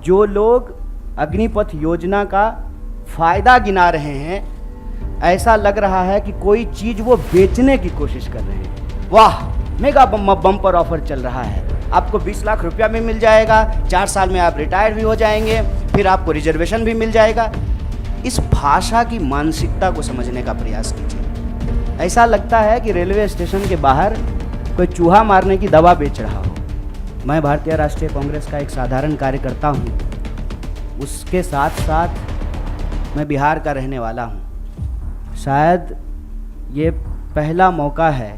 जो लोग अग्निपथ योजना का फायदा गिना रहे हैं, ऐसा लग रहा है कि कोई चीज वो बेचने की कोशिश कर रहे हैं। वाह, मेगा बम्पर ऑफर चल रहा है, आपको 20 लाख रुपया भी मिल जाएगा, 4 साल में आप रिटायर भी हो जाएंगे, फिर आपको रिजर्वेशन भी मिल जाएगा। इस भाषा की मानसिकता को समझने का प्रयास कीजिए। ऐसा लगता है कि रेलवे स्टेशन के बाहर कोई चूहा मारने की दवा बेच रहा हो। मैं भारतीय राष्ट्रीय कांग्रेस का एक साधारण कार्यकर्ता हूँ, उसके साथ साथ मैं बिहार का रहने वाला हूँ। शायद ये पहला मौका है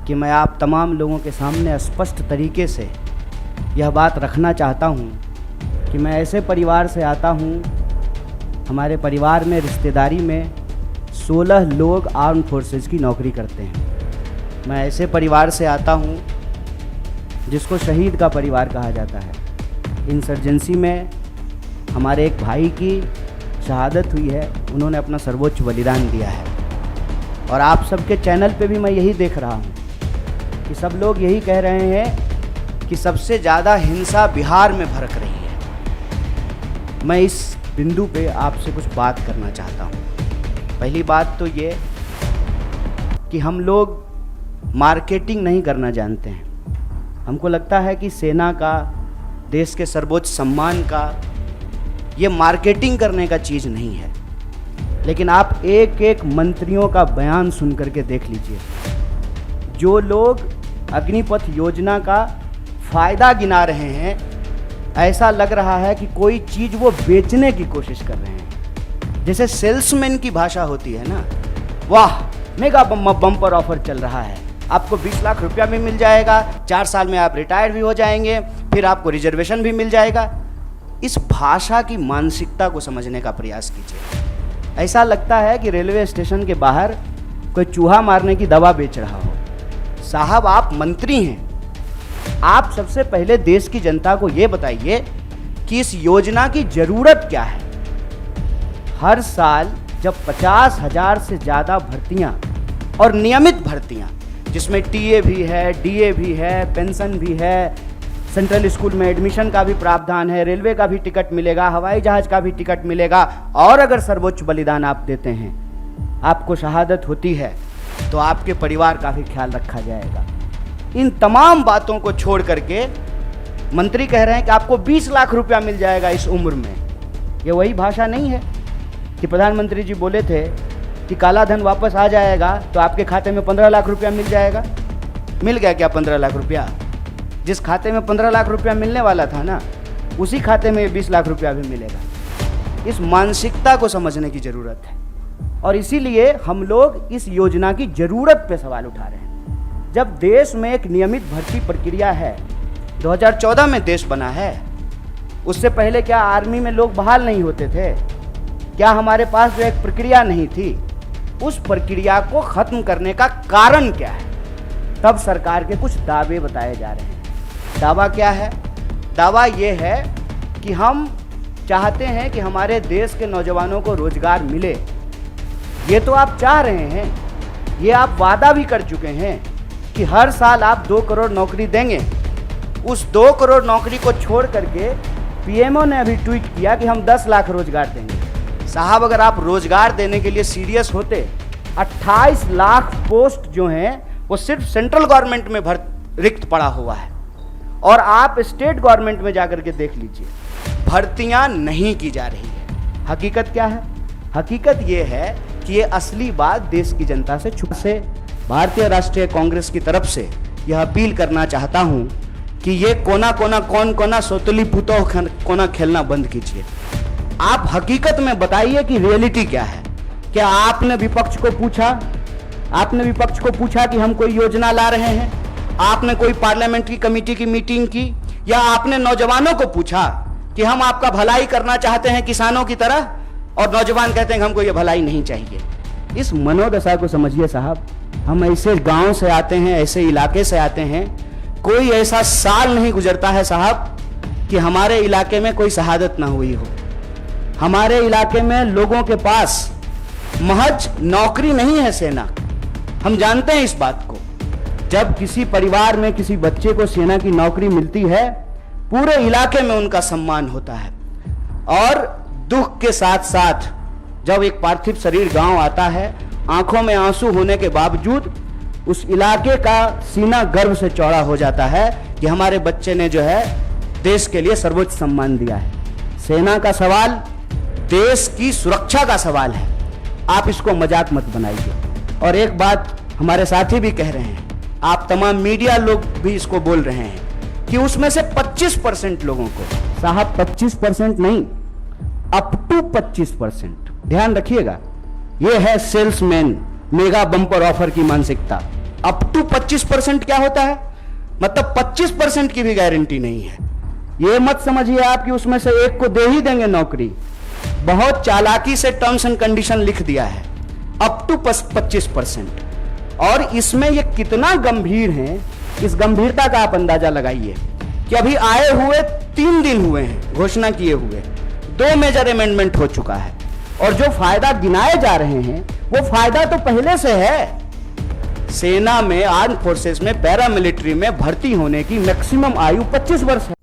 कि मैं आप तमाम लोगों के सामने स्पष्ट तरीके से यह बात रखना चाहता हूँ कि मैं ऐसे परिवार से आता हूँ, हमारे परिवार में रिश्तेदारी में 16 लोग आर्म फोर्सेस की नौकरी करते हैं। मैं ऐसे परिवार से आता हूँ जिसको शहीद का परिवार कहा जाता है। इंसर्जेंसी में हमारे एक भाई की शहादत हुई है, उन्होंने अपना सर्वोच्च बलिदान दिया है। और आप सबके चैनल पे भी मैं यही देख रहा हूँ कि सब लोग यही कह रहे हैं कि सबसे ज़्यादा हिंसा बिहार में भड़क रही है। मैं इस बिंदु पे आपसे कुछ बात करना चाहता हूँ। पहली बात तो ये कि हम लोग मार्केटिंग नहीं करना जानते हैं। हमको लगता है कि सेना का, देश के सर्वोच्च सम्मान का, ये मार्केटिंग करने का चीज़ नहीं है। लेकिन आप एक एक मंत्रियों का बयान सुन करके देख लीजिए। जो लोग अग्निपथ योजना का फ़ायदा गिना रहे हैं, ऐसा लग रहा है कि कोई चीज़ वो बेचने की कोशिश कर रहे हैं। जैसे सेल्समैन की भाषा होती है ना, वाह, मेगा बम्पर ऑफर चल रहा है, आपको 20 लाख रुपया भी मिल जाएगा, 4 साल में आप रिटायर भी हो जाएंगे, फिर आपको रिजर्वेशन भी मिल जाएगा। इस भाषा की मानसिकता को समझने का प्रयास कीजिए। ऐसा लगता है कि रेलवे स्टेशन के बाहर कोई चूहा मारने की दवा बेच रहा हो। साहब, आप मंत्री हैं, आप सबसे पहले देश की जनता को ये बताइए कि इस योजना की जरूरत क्या है। हर साल जब 50,000 से ज़्यादा भर्तियां और नियमित भर्तियां, जिसमें टीए भी है, डीए भी है, पेंशन भी है, सेंट्रल स्कूल में एडमिशन का भी प्रावधान है, रेलवे का भी टिकट मिलेगा, हवाई जहाज का भी टिकट मिलेगा, और अगर सर्वोच्च बलिदान आप देते हैं, आपको शहादत होती है, तो आपके परिवार का भी ख्याल रखा जाएगा। इन तमाम बातों को छोड़ करके मंत्री कह रहे हैं कि आपको 20 लाख रुपया मिल जाएगा इस उम्र में। ये वही भाषा नहीं है कि प्रधानमंत्री जी बोले थे कि काला धन वापस आ जाएगा तो आपके खाते में 15 लाख रुपया मिल जाएगा। मिल गया क्या 15 लाख रुपया? जिस खाते में 15 लाख रुपया मिलने वाला था ना, उसी खाते में 20 लाख रुपया भी मिलेगा। इस मानसिकता को समझने की ज़रूरत है, और इसीलिए हम लोग इस योजना की ज़रूरत पे सवाल उठा रहे हैं। जब देश में एक नियमित भर्ती प्रक्रिया है, 2014 में देश बना है, उससे पहले क्या आर्मी में लोग बहाल नहीं होते थे? क्या हमारे पास जो एक प्रक्रिया नहीं थी, उस प्रक्रिया को खत्म करने का कारण क्या है? तब सरकार के कुछ दावे बताए जा रहे हैं। दावा क्या है? दावा ये है कि हम चाहते हैं कि हमारे देश के नौजवानों को रोजगार मिले। ये तो आप चाह रहे हैं, ये आप वादा भी कर चुके हैं कि हर साल आप 2 करोड़ नौकरी देंगे। उस 2 करोड़ नौकरी को छोड़ करके पीएमओ ने अभी ट्वीट किया कि हम 10 लाख रोजगार देंगे। साहब, अगर आप रोजगार देने के लिए सीरियस होते, 28 लाख पोस्ट जो हैं वो सिर्फ सेंट्रल गवर्नमेंट में रिक्त पड़ा हुआ है, और आप स्टेट गवर्नमेंट में जाकर के देख लीजिए, भर्तियां नहीं की जा रही है। हकीकत क्या है? हकीकत ये है कि ये असली बात देश की जनता से छुप से भारतीय राष्ट्रीय कांग्रेस की तरफ से यह अपील करना चाहता हूं कि ये कोना कोना कौन कोना सोतली पुतो कोना खेलना बंद कीजिए। आप हकीकत में बताइए कि रियलिटी क्या है। क्या आपने विपक्ष को पूछा? आपने विपक्ष को पूछा कि हम कोई योजना ला रहे हैं? आपने कोई पार्लियामेंट्री कमेटी की मीटिंग की? या आपने नौजवानों को पूछा कि हम आपका भलाई करना चाहते हैं किसानों की तरह, और नौजवान कहते हैं कि हमको ये भलाई नहीं चाहिए? इस मनोदशा को समझिए साहब। हम ऐसे गांव से आते हैं, ऐसे इलाके से आते हैं, कोई ऐसा साल नहीं गुजरता है साहब कि हमारे इलाके में कोई शहादत ना हुई हो। हमारे इलाके में लोगों के पास महज नौकरी नहीं है सेना। हम जानते हैं इस बात को। जब किसी परिवार में किसी बच्चे को सेना की नौकरी मिलती है पूरे इलाके में उनका सम्मान होता है। और दुख के साथ साथ जब एक पार्थिव शरीर गांव आता है, आंखों में आंसू होने के बावजूद उस इलाके का सीना गर्व से चौड़ा हो जाता है कि हमारे बच्चे ने जो है देश के लिए सर्वोच्च सम्मान दिया है। सेना का सवाल देश की सुरक्षा का सवाल है, आप इसको मजाक मत बनाइए। और एक बात हमारे साथी भी कह रहे हैं, आप तमाम मीडिया लोग भी इसको बोल रहे हैं कि उसमें से 25% लोगों को, साहब 25% नहीं, अप टू 25%, ध्यान रखिएगा, यह है सेल्समैन मेगा बम्पर ऑफर की मानसिकता। अप टू 25% क्या होता है, मतलब 25% की भी गारंटी नहीं है। यह मत समझिए आप कि उसमें से एक को दे ही देंगे नौकरी। बहुत चालाकी से टर्म्स एंड कंडीशन लिख दिया है, अप टू 25%। और इसमें यह कितना गंभीर है, इस गंभीरता का आप अंदाजा लगाइए कि अभी आए हुए 3 दिन हुए हैं घोषणा किए हुए, 2 मेजर अमेंडमेंट हो चुका है, और जो फायदा गिनाए जा रहे हैं वो फायदा तो पहले से है। सेना में, आर्म फोर्सेस में, पैरामिलिट्री में भर्ती होने की मैक्सिमम आयु 25 वर्ष है।